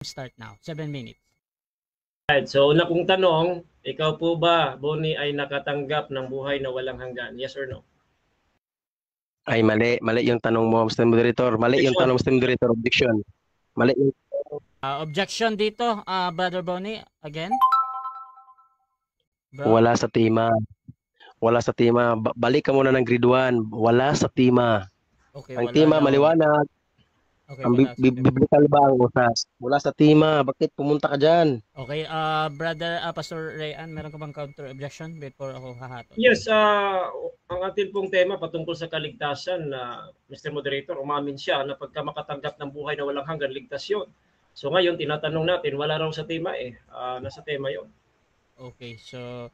start now. 7 minutes. Right, so una kong tanong, ikaw po ba, Bonnie, ay nakatanggap ng buhay na walang hanggan? Yes or no? Ay, mali. Mali yung tanong mo, Mr. Moderator. Mali yung tanong, Mr. Moderator. Objection. Mali yung... Objection dito, Brother Bonnie, again? Bro? Wala sa tema. Wala sa tema. Balik ka muna ng grade 1. Wala sa tema. Okay, ang tema, maliwanag. Okay, ang biblical ba ang usas? Wala sa tema. Bakit pumunta ka dyan? Okay, Brother Pastor Rayan, meron ka bang counter objection before ako hahato? Yes, ang atin pong tema patungkol sa kaligtasan, Mr. Moderator, umamin siya na pagka makatanggap ng buhay na walang hanggan, ligtas yun. So ngayon, tinatanong natin, wala raw sa tema nasa tema yon. Okay, so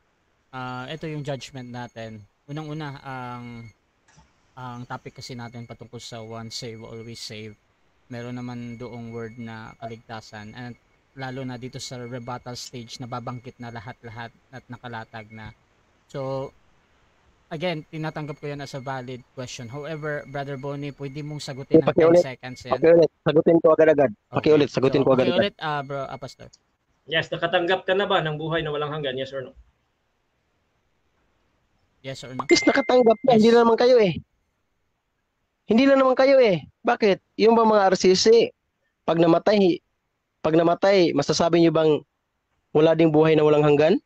ito yung judgment natin. Unang-una, ang topic kasi natin patungkol sa once save, always save. Meron naman doong word na kaligtasan, at lalo na dito sa rebuttal stage na babangkit na lahat-lahat at nakalatag na. So again, tinatanggap ko yan as a valid question. However, Brother Bonnie, pwede mong sagutin ng 10 seconds yan. Pakiulit, sagutin ko agad-agad. Pakiulit, sagutin ko agad-agad. Pakiulit, bro, Pastor. Yes, nakatanggap ka na ba ng buhay na walang hanggan? Yes or no? Yes or no? Yes, nakatanggap na. Yes. Hindi na naman kayo eh. Hindi na naman kayo eh. Bakit? Yung ba mga RCC, pag namatay, masasabi niyo bang wala ding buhay na walang hanggan?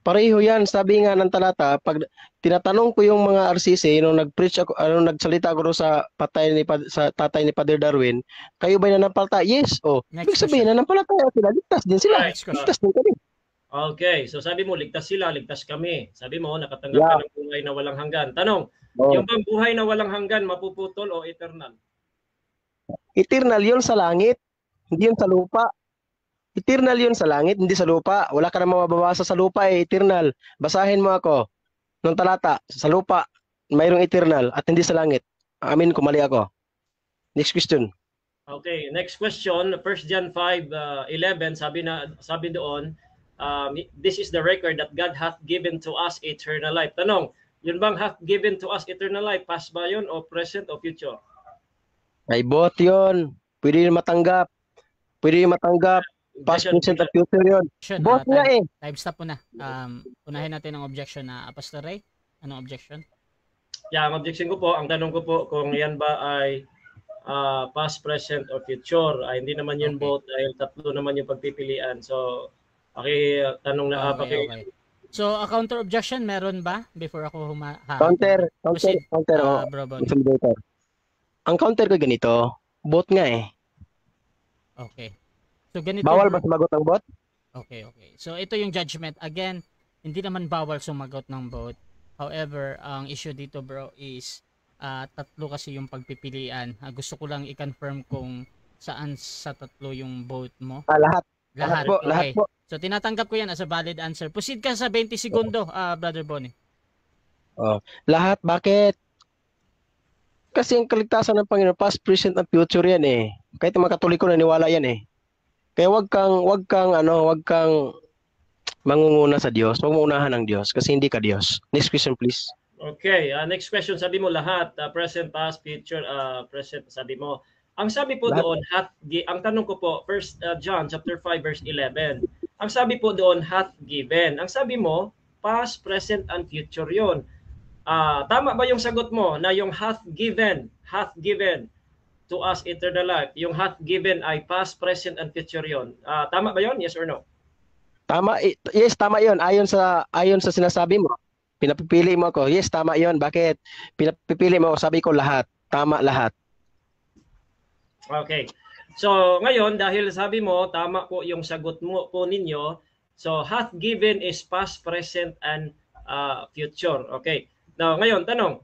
Pareho yan. Sabi nga ng talata, pag tinatanong ko yung mga RCC, nung nag-preach ako, nagsalita ako sa tatay ni Father Darwin, kayo ba'y nanampalataya? Yes. Oh, ibig sabihin, nanampalataya sila. Ligtas din sila. Ligtas din kami. Okay, so sabi mo, ligtas sila, ligtas kami. Sabi mo, nakatanggap ka ng buhay na walang hanggan. Tanong, yung bang buhay na walang hanggan, mapuputol o eternal? Eternal yun sa langit, hindi yun sa lupa. Eternal yun sa langit, hindi sa lupa. Wala ka namang mababasa sa lupa eh, eternal. Basahin mo ako nung talata, sa lupa, mayroong eternal at hindi sa langit. Amin kung mali ako. Next question. Okay, next question, 1 John 5:11, sabi doon, this is the record that God hath given to us eternal life. Tanong, yun bang hath given to us eternal life, past ba yun o present o future? Ay both yun. Pwede yun matanggap. Past, present, at future yun. Both nga eh. Time stop po na. Unahin natin ang objection na Pastor Ray. Anong objection? Yeah, ang objection ko po, ang tanong ko po kung yan ba ay past, present, or future. Hindi naman yun both dahil tatlo naman yung pagpipilian. So, tanong na okay. So, a counter objection meron ba before ako counter. Bro, ang counter ko ganito, both nga eh. Okay. So ganito. Bawal ba sumagot ng both? Okay. So ito yung judgment. Again, hindi naman bawal sumagot ng both. However, ang issue dito, bro, is tatlo kasi yung pagpipilian. Gusto ko lang i-confirm kung saan sa tatlo yung vote mo. Lahat po. So tinatanggap ko yan as a valid answer. Proceed ka sa 20 segundo, Brother Bonnie. Lahat, bakit? Kasi ang kaligtasan ng Panginoon, past, present, at future yan eh. Kahit mga Katoliko naniwala yan eh. Kaya wag kang mangunguna sa Diyos. Wag mo unahan ng Diyos kasi hindi ka Diyos. Next question please. Okay, next question, sabi mo lahat, present, past, future, present, sabi mo. Ang sabi po lahat doon, ang tanong ko po, 1 John chapter 5 verse 11. Ang sabi po doon, hath given. Ang sabi mo, past, present, and future yon. Tama ba yung sagot mo na yung hath given to us eternal life? Yung hath given ay past, present, and future yon. Tama ba yon? Yes or no? Tama. Yes, tama yon. Ayon sa sinasabi mo. Pinapipili mo ako. Yes, tama yon. Bakit? Pinapipili mo ako. Sabi ko lahat. Tama lahat. Okay. So, ngayon, dahil sabi mo, tama po yung sagot mo po ninyo, so hath given is past, present, and future. Okay. Now, ngayon, tanong,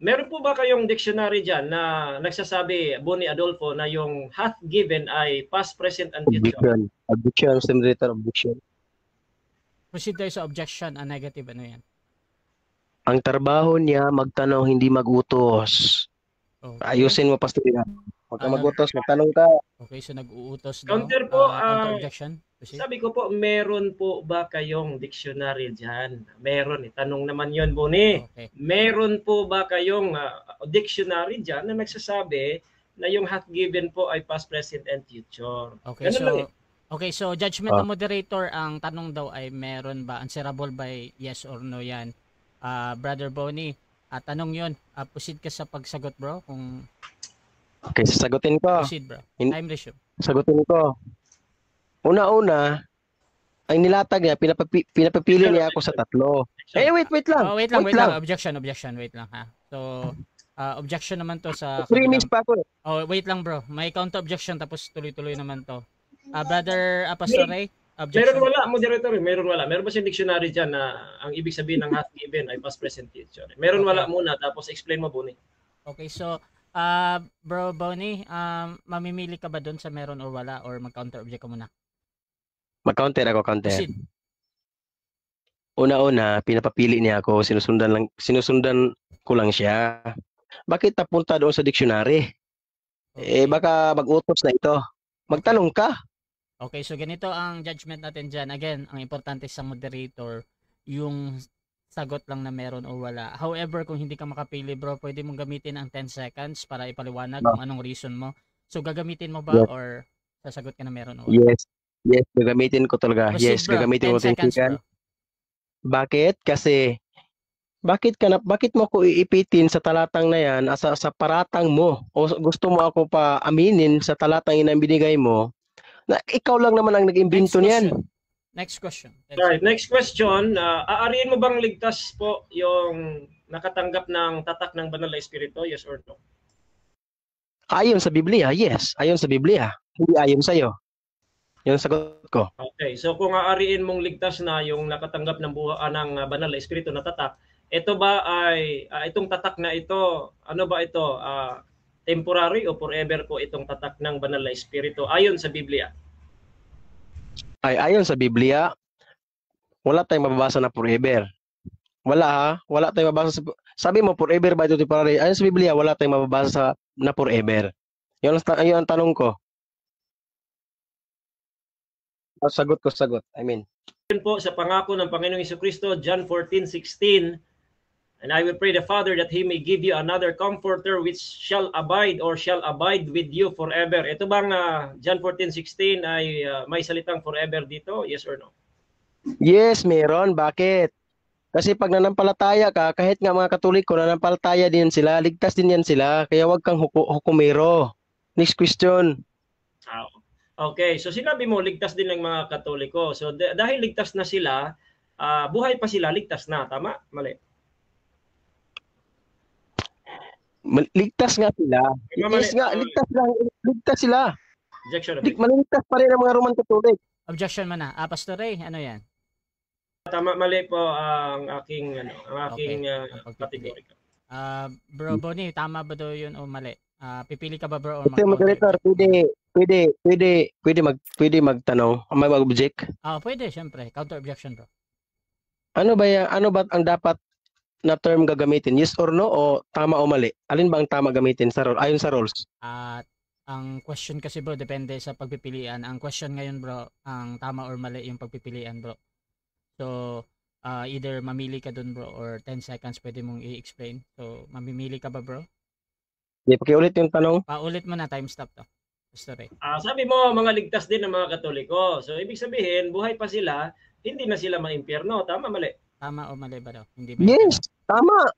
meron po ba kayong dictionary dyan na nagsasabi, Bonnie Adolfo, na yung hath given ay past, present, and future? Objection. Objection. Proceed tayo sa objection, a negative, ano yan? Ang trabaho niya, magtanong, hindi magutos. Okay. Ayusin mo, Pastor. Huwag ka magutos, magtanong ka. Okay, so nag-uutos daw. Counter po, counter objection. Sabi ko po, meron po ba kayong dictionary dyan? Meron. Tanong naman yon, Bonnie. Okay. Meron po ba kayong dictionary dyan na nagsasabi na yung hath given po ay past, present, and future. Okay, Ganun lang so eh. okay, so judgment Ah. ng moderator, ang tanong daw ay meron ba answerable by yes or no yan. Brother Bonnie, tanong yun. Proceed ka sa pagsagot, bro. Kung Okay, sasagutin ko. proceed, bro. Time resume. Sagutin ko. Una-una, ang nilatag niya, pinapipili niya ako sa tatlo. Wait lang. Oh, wait lang. Objection, wait lang ha. So, objection naman to sa 3 minutes pa ako. Oh, wait lang, bro. May counter objection tapos tuloy-tuloy naman to. Brother Pastor Ray, objection. Meron wala, moderator. Meron wala. Meron ba siyang dictionary dyan na ang ibig sabihin ng hath given ay past, present, future? Meron Okay. wala muna, tapos explain mo, Bonnie. Okay, so bro Bonnie, mamimili ka ba doon sa meron or wala or mag-counter object ka muna? Mag-counter ako, counter. Proceed. Una-una, pinapapili niya ako, sinusundan ko lang siya. Bakit napunta doon sa dictionary? Okay. Baka mag-utos na ito. Magtanong ka. Okay, so ganito ang judgment natin dyan. Again, ang importante sa moderator, yung sagot lang na meron o wala. However, kung hindi ka makapili, bro, pwede mong gamitin ang 10 seconds para ipaliwanag kung anong reason mo. So, gagamitin mo ba Yes. or sasagot ka na meron o wala? Yes, gagamitin ko talaga. Proceed, Yes, bro. gagamitin 10 ko seconds, technical. bro. Bakit? Kasi bakit mo ko iipitin sa talatang na yan, sa paratang mo, o gusto mo ako pa aminin sa talatang na binigay mo, na ikaw lang naman ang nag-imbento niyan. Next question. Right, next question. Aariin mo bang ligtas po yung nakatanggap ng tatak ng banal na espiritu? Yes or no? Ayon sa Biblia, yes. Ayon sa Biblia. Hindi ayon sa'yo. Yun ang sagot ko. Okay, so kung aariin mong ligtas na yung nakatanggap ng ng banal na espiritu na tatak, ito ba ay itong tatak na ito, ano ba ito? Temporary o forever po itong tatak ng banal na espiritu ayon sa Biblia? Ayon sa Biblia, wala tayong mababasa na forever. Wala ha? Wala tayong mababasa sabi mo forever ba ito temporary? Ayon sa Biblia, wala tayong mababasa na forever. Yun ang tanong ko. Sagot. Yun po sa pangako ng Panginoong Jesucristo, John 14:16, and I will pray the Father that He may give you another comforter which shall abide with you forever. Ito bang John 14:16 ay may salitang forever dito? Yes or no? Yes, meron. Bakit? Kasi pag nanampalataya ka, kahit nga mga Katoliko, nanampalataya din sila, ligtas din yan sila. Kaya wag kang hukumero. Next question. Okay, so sinabi mo ligtas din ng mga Katoliko. So dahil ligtas na sila, buhay pa sila, ligtas na. Tama? Mali. Ligtas nga sila. Yes nga, ligtas sila. Objection. Maligtas pa rin ang mga Roman Catholic. Objection man na. Pastor Ray, ano yan? Tama, mali po ang aking category. Bro Bonnie, tama ba daw yun o mali? Pipili ka ba bro or Moderator, pwede magtanong, may mag-object. Pwede, syempre. Counter objection, bro. Ano ba ang dapat na term gagamitin? Yes or no o tama o mali? Alin ba ang tama gamitin sa ayon sa rules? Ang question kasi bro depende sa pagpipilian. Ang question ngayon bro, ang tama or mali yung pagpipilian, bro. So, either mamili ka dun bro or 10 seconds pwede mong i-explain. So, mamimili ka ba bro? Di, pakiulit yung tanong. Paulit mo na, time stop to. Story. Sabi mo, mga ligtas din ng mga Katoliko. So, ibig sabihin, buhay pa sila, hindi na sila maimpyerno. Tama, mali? Tama o mali ba daw? Hindi yes, tama.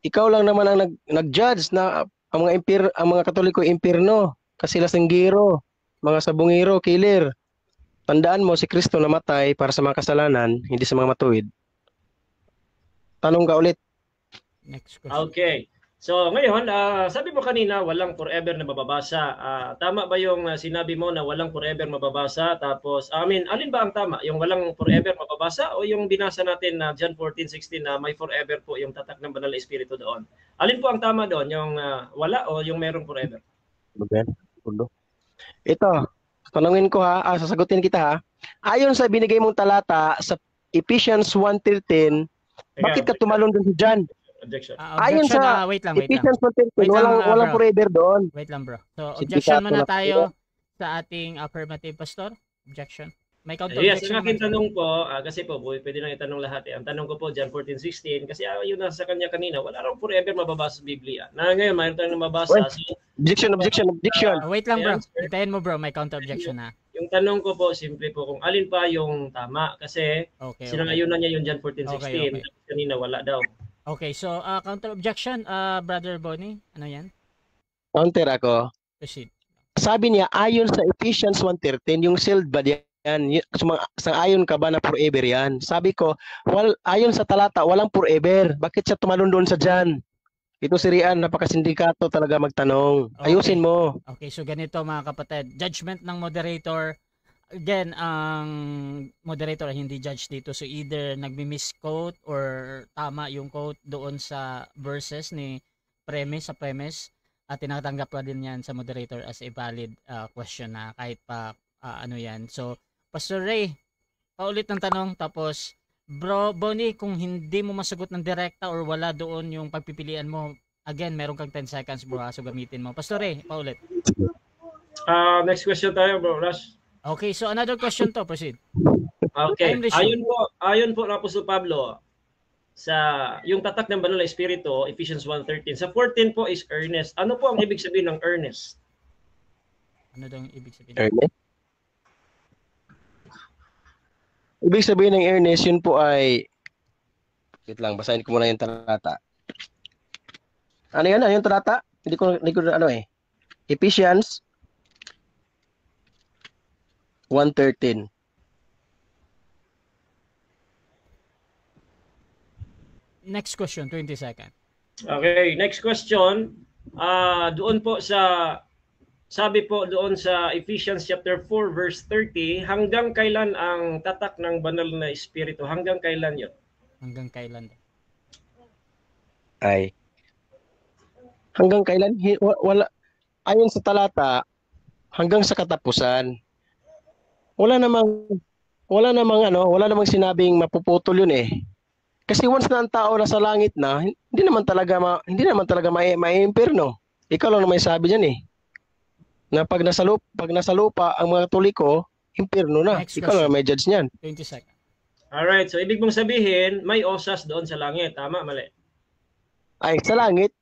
Ikaw lang naman ang nag-judge na ang mga Katoliko impyerno, kasilasanggiro, mga sabungiro, killer. Tandaan mo si Kristo namatay para sa mga kasalanan, hindi sa mga matuwid. Tanong ka ulit. Next question. Okay. So ngayon, sabi mo kanina walang forever na mababasa. Tama ba yung sinabi mo na walang forever mababasa? Tapos, alin ba ang tama? Yung walang forever mababasa o yung binasa natin na John 14:16 na may forever po yung tatak ng banal na espiritu doon? Alin po ang tama doon? Yung wala o yung merong forever? Ito, tanungin ko ha, sasagutin kita ha. Ayon sa binigay mong talata sa Ephesians 1:13, bakit ka tumalon dun sa John? Objection. Ayon sa wait lang. Ephesians 1:13, walang forever doon. Wait lang bro. So, objection muna tayo sa ating affirmative pastor. Objection. May counter Yes, objection yung aking naman. tanong po, kasi po, pwede lang itanong lahat eh. Ang tanong ko po, John 14:16, kasi yun na sa kanya kanina, wala raw forever mababasa sa Biblia. Na ngayon, mayroon tayong mabasa. So, Objection. Wait lang may bro, answer. hintayin mo bro, may counter objection na. Yung tanong ko po, simple po, kung alin pa yung tama. Kasi, Okay. sinangayunan niya yung John 14:16. Okay. Tapos kanina, wala daw. Okay, so counter objection, Brother Bonnie, ano yan? Counter ako. Proceed. Sabi niya, ayon sa Ephesians 1:13, yung sealed ba yan? Sang-ayon ka ba na forever yan? Sabi ko, ayon sa talata, walang forever. Bakit siya tumalon doon sa John? Ito si Rian, napakasindikato talaga magtanong. Okay. Ayusin mo. Okay, so ganito mga kapatid, judgment ng moderator. Again, ang moderator hindi judge dito. So either nagmi-misquote or tama yung quote doon sa verses ni premise at tinatanggap pa din yan sa moderator as a valid question na kahit pa ano yan. So Pastor Ray, paulit ng tanong tapos Bro Bonnie, kung hindi mo masagot ng direkta or wala doon yung pagpipilian mo, again, meron kang 10 seconds bro, so gamitin mo. Pastor Ray, paulit. Next question tayo, bro, Rush. Okay, so another question to, proceed. Okay. Ayon po ng Apostol Pablo sa yung tatak ng banal na espiritu, Ephesians 1:13. Sa 14 po is earnest. Ano po ang ibig sabihin ng earnest? Ano daw ang ibig sabihin? Earnest? Ibig sabihin ng earnest, yun po ay wait lang, basahin ko muna yung talata. Ano yan? Ano yung talata? Hindi ko ano eh. Ephesians 1:13. Next question, 20 seconds. Okay, next question. Doon po sa sabi po doon sa Ephesians chapter 4 verse 30, hanggang kailan ang tatak ng banal na espiritu? Hanggang kailan 'yon? Hanggang kailan? Ay. Hanggang kailan? Wala. Ayon sa talata, hanggang sa katapusan. Wala namang sinabing mapuputol 'yun eh. Kasi once na ang tao nasa langit na, hindi naman talaga maiimpierno. Ikaw lang naman sabi diyan eh. Na pag nasa lupa ang mga tuliko, impierno na. Next Ikaw lang may judge niyan. 20 seconds. Alright, so ibig mong sabihin, may osas doon sa langit. Tama, mali? Ay, sa langit,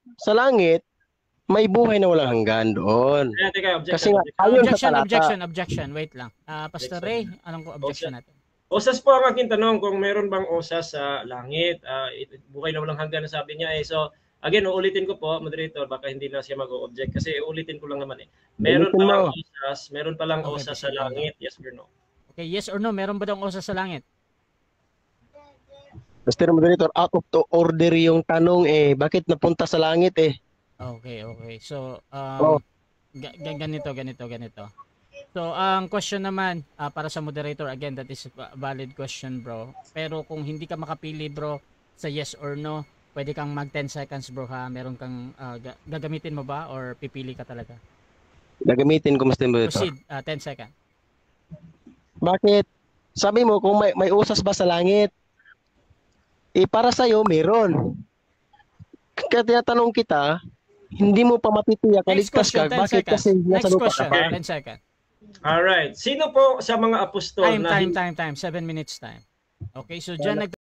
may buhay na walang hanggan doon. Teka, Kasi nga, ayon sa talata. Objection. Wait lang. Pastor Ray, anong objection natin? Osas po ang aking tanong kung meron bang osas sa langit. Buhay na walang hanggan na sabi niya eh. So, again, uulitin ko po, moderator, baka hindi na siya mag-o-object kasi uulitin ko lang naman eh. Meron palang osas sa langit, yes or no? Okay, yes or no, meron ba daw osas sa langit? Mr. Moderator, out of the order yung tanong eh. Bakit napunta sa langit eh? Okay. So, ganito. So, ang question naman para sa moderator, again, that is a valid question, bro. Pero kung hindi ka makapili, bro, sa yes or no, pwede kang mag 10 seconds, bro, ha? Meron kang, gagamitin mo ba or pipili ka talaga? Gagamitin ko, Mr. Moderator. Proceed, 10 seconds. Bakit? Sabi mo, kung may usas ba sa langit? Eh, para sa'yo, meron. Kaya tinatanong kita, hindi mo pa matitiyak, kaligtas ka. Bakit? Kasi nasa lupa ka pa. 10 seconds. Alright. Sino po sa mga apostol Time. 7 minutes time. Okay, so dyan